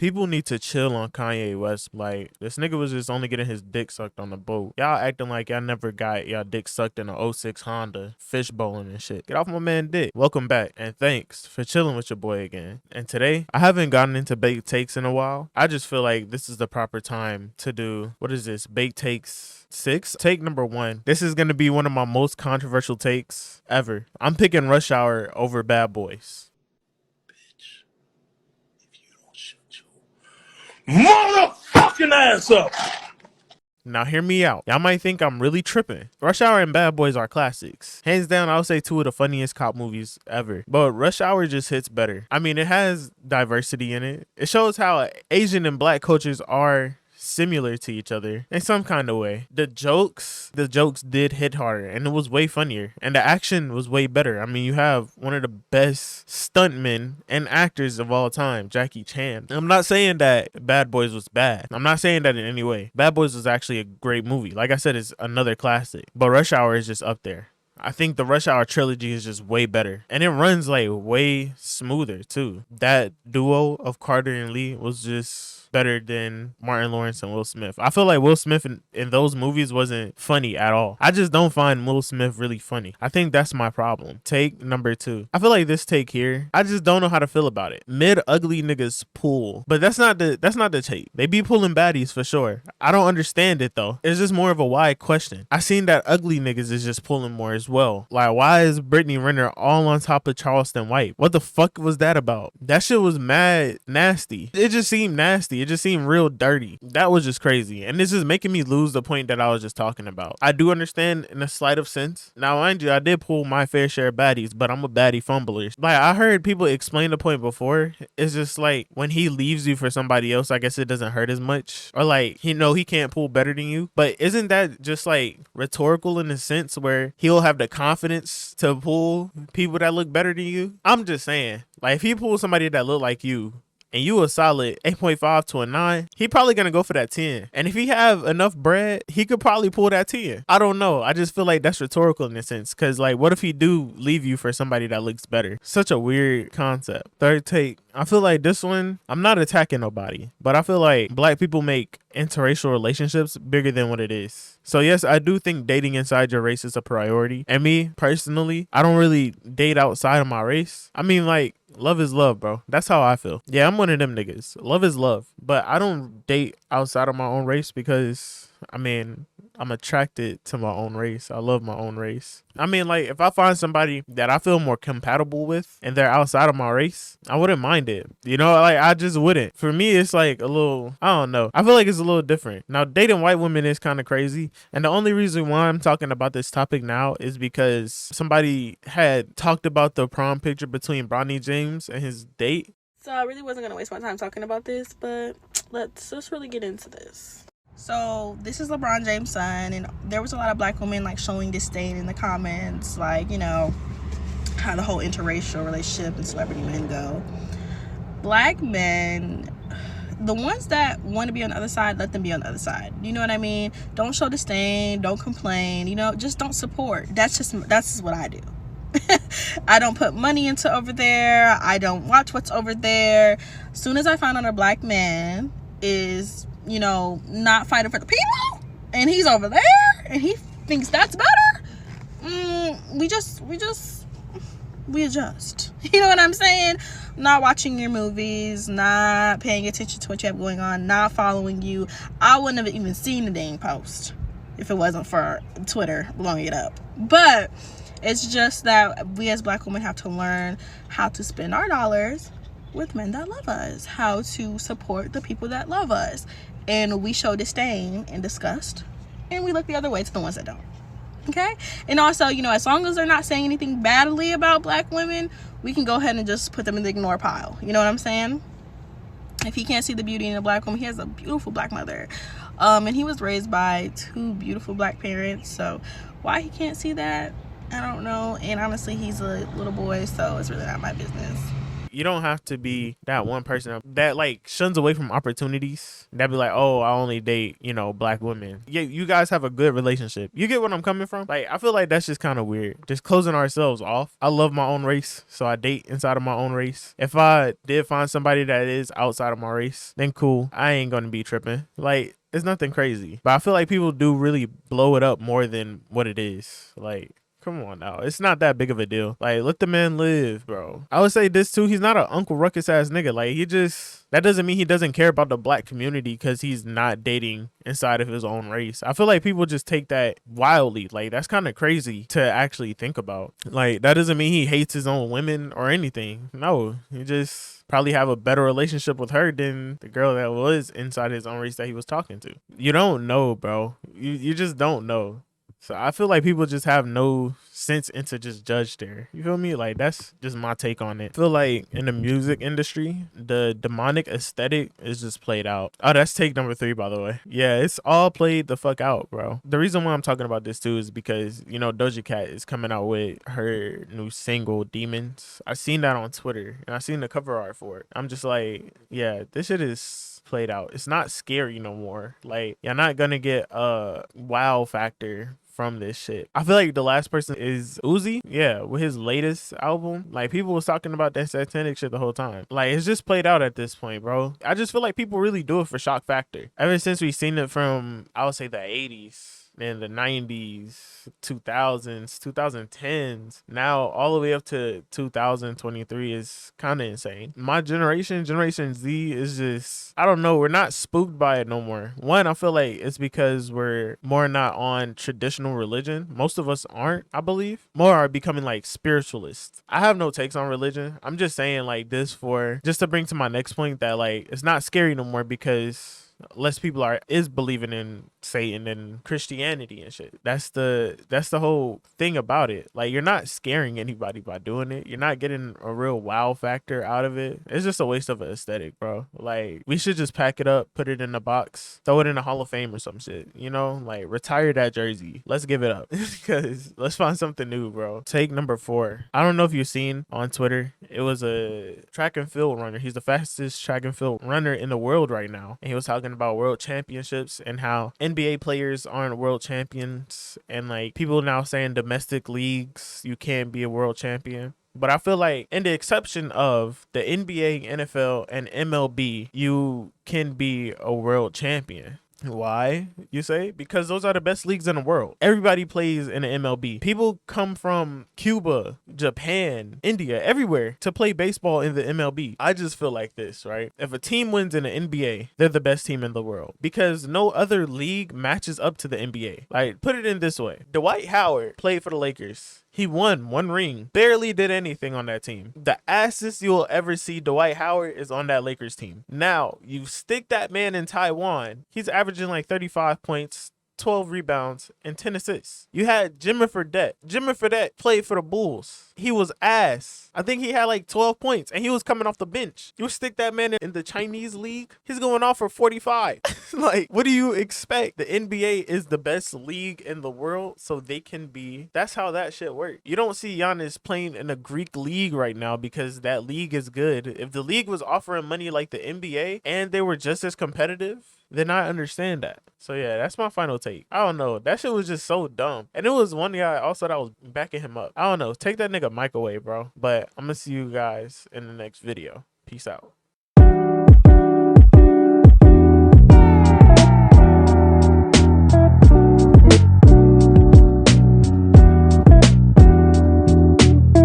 People need to chill on Kanye West. Like, this nigga was just only getting his dick sucked on the boat. Y'all acting like y'all never got y'all dick sucked in a '06 Honda, fishbowling and shit. Get off my man dick. Welcome back, and thanks for chilling with your boy again. And today, I haven't gotten into baked takes in a while. I just feel like this is the proper time to do, what is this, baked takes 6? Take number 1. This is going to be one of my most controversial takes ever. I'm picking Rush Hour over Bad Boys. Bitch, if you don't shut your motherfucking ass up. Now hear me out. Y'all might think I'm really tripping. Rush Hour and Bad Boys are classics. Hands down, I would say 2 of the funniest cop movies ever. But Rush Hour just hits better. I mean, it has diversity in it. It shows how Asian and black cultures are similar to each other in some kind of way. The jokes did hit harder, and it was way funnier, and the action was way better. I mean, you have one of the best stuntmen and actors of all time, Jackie Chan. I'm not saying that Bad Boys was bad. I'm not saying that in any way. Bad Boys was actually a great movie. Like I said, it's another classic, but Rush Hour is just up there. I think the Rush Hour trilogy is just way better, and it runs like way smoother too. That duo of Carter and Lee was just better than Martin Lawrence and Will Smith. I feel like Will Smith in those movies wasn't funny at all. I just don't find Will Smith really funny. I think that's my problem. Take number 2. I feel like this take here, I just don't know how to feel about it. Mid ugly niggas pull, but that's not the take. They be pulling baddies for sure. I don't understand it though. It's just more of a why question. I seen that ugly niggas is just pulling more as well. Like, why is Brittany Renner all on top of Charleston White? What the fuck was that about? That shit was mad nasty. It just seemed nasty. It just seemed real dirty. That was just crazy. And this is making me lose the point that I was just talking about. I do understand in a slight of sense. Now, mind you, I did pull my fair share of baddies, but I'm a baddie fumbler. Like, I heard people explain the point before. It's just like when he leaves you for somebody else, I guess it doesn't hurt as much. Or like, he can't pull better than you. But isn't that just like rhetorical in a sense where he'll have the confidence to pull people that look better than you? I'm just saying, like, if he pulls somebody that look like you, and you a solid 8.5 to a 9, he probably gonna go for that 10. And if he have enough bread, he could probably pull that 10. I don't know. I just feel like that's rhetorical in a sense. Cause like, what if he do leave you for somebody that looks better? Such a weird concept. Third take. I feel like this one, I'm not attacking nobody, but I feel like black people make interracial relationships bigger than what it is. So yes, I do think dating inside your race is a priority. And me personally, I don't really date outside of my race. I mean, like, love is love, bro. That's how I feel. Yeah, I'm one of them niggas. Love is love. But I don't date outside of my own race because, I mean, I'm attracted to my own race. I love my own race. I mean, like, if I find somebody that I feel more compatible with and they're outside of my race, I wouldn't mind it. You know, like, I just wouldn't. For me, it's like a little, I don't know. I feel like it's a little different. Now, dating white women is kind of crazy. And the only reason why I'm talking about this topic now is because somebody had talked about the prom picture between Bronny James and his date. So I really wasn't going to waste my time talking about this, but let's really get into this. So this is LeBron James' son, and there was a lot of black women like showing disdain in the comments, like, you know, how the whole interracial relationship and celebrity men go. Black men, the ones that want to be on the other side, let them be on the other side. You know what I mean? Don't show disdain, don't complain, you know, just don't support. That's just what I do. I don't put money into over there. I don't watch what's over there. As soon as I find out a black man is, you know, not fighting for the people, and he's over there and he thinks that's better, we adjust. You know what I'm saying? Not watching your movies, not paying attention to what you have going on, not following you. I wouldn't have even seen the dang post if it wasn't for Twitter blowing it up. But it's just that we as black women have to learn how to spend our dollars with men that love us, how to support the people that love us. And we show disdain and disgust, and we look the other way to the ones that don't. Okay? And also, you know, as long as they're not saying anything badly about black women, we can go ahead and just put them in the ignore pile. You know what I'm saying? If he can't see the beauty in a black woman, he has a beautiful black mother. And he was raised by 2 beautiful black parents. So why he can't see that, I don't know. And honestly, he's a little boy, so it's really not my business. you don't have to be that one person that like shuns away from opportunities. That be like, oh, I only date, you know, black women. Yeah, you guys have a good relationship. You get what I'm coming from? Like, I feel like that's just kind of weird. Just closing ourselves off. I love my own race, so I date inside of my own race. If I did find somebody that is outside of my race, then cool. I ain't gonna be tripping. Like, it's nothing crazy. But I feel like people do really blow it up more than what it is. Like, come on now. It's not that big of a deal. Like, let the man live, bro. I would say this too. He's not an Uncle Ruckus ass nigga. Like, that doesn't mean he doesn't care about the black community because he's not dating inside of his own race. I feel like people just take that wildly. Like, that's kind of crazy to actually think about. Like, that doesn't mean he hates his own women or anything. No, he just probably have a better relationship with her than the girl that was inside his own race that he was talking to. You don't know, bro. You just don't know. So I feel like people just have no sense into just judge there. You feel me? Like, that's just my take on it. I feel like in the music industry, the demonic aesthetic is just played out. Oh, that's take number 3, by the way. Yeah, it's all played the fuck out, bro. The reason why I'm talking about this too is because, you know, Doja Cat is coming out with her new single, Demons. I seen that on Twitter and I seen the cover art for it. I'm just like, yeah, this shit is played out. It's not scary no more. Like, you're not gonna get a wow factor from this shit. I feel like the last person is Uzi. Yeah, with his latest album. Like, people was talking about that satanic shit the whole time. Like, it's just played out at this point, bro. I just feel like people really do it for shock factor. Ever since we've seen it from, I would say, the 80s. In the 90s, 2000s, 2010s, now all the way up to 2023 is kind of insane. My generation Z, is just, I don't know, we're not spooked by it no more. One, I feel like it's because we're more not on traditional religion. Most of us aren't, I believe. More are becoming like spiritualists. I have no takes on religion. I'm just saying like this for, just to bring to my next point that like, it's not scary no more because less people is believing in Satan and Christianity and shit. That's the whole thing about it. Like, you're not scaring anybody by doing it. You're not getting a real wow factor out of it. It's just a waste of an aesthetic, bro. Like, we should just pack it up, put it in a box, throw it in the Hall of Fame or some shit. You know, like, retire that jersey. Let's give it up because let's find something new, bro. Take number 4. I don't know if you've seen on Twitter. It was a track and field runner. He's the fastest track and field runner in the world right now, and he was talking about world championships and how NBA players aren't world champions, and like people now saying domestic leagues you can't be a world champion. But I feel like in the exception of the NBA, NFL, and MLB, you can be a world champion. Why, you say? Because those are the best leagues in the world. Everybody plays in the MLB. People come from Cuba, Japan, India, everywhere to play baseball in the MLB. I just feel like this, right? If a team wins in the NBA, they're the best team in the world because no other league matches up to the NBA. Like, put it in this way. Dwight Howard played for the Lakers. He won 1 ring. Barely did anything on that team. The assest you'll ever see Dwight Howard is on that Lakers team. Now, you stick that man in Taiwan. He's averaging like 35 points, 12 rebounds, and 10 assists. You had Jimmy Fredette. Jimmy Fredette played for the Bulls. He was ass. I think he had like 12 points, and he was coming off the bench. You stick that man in the Chinese league, he's going off for 45. Like, what do you expect? The NBA is the best league in the world, so they can be. That's how that shit works. You don't see Giannis playing in a Greek league right now because that league is good. If the league was offering money like the NBA and they were just as competitive, then I understand that. So yeah, that's my final take. I don't know. That shit was just so dumb. And it was one guy also that was backing him up. I don't know. Take that nigga mic away, bro. But I'm gonna see you guys in the next video. Peace out.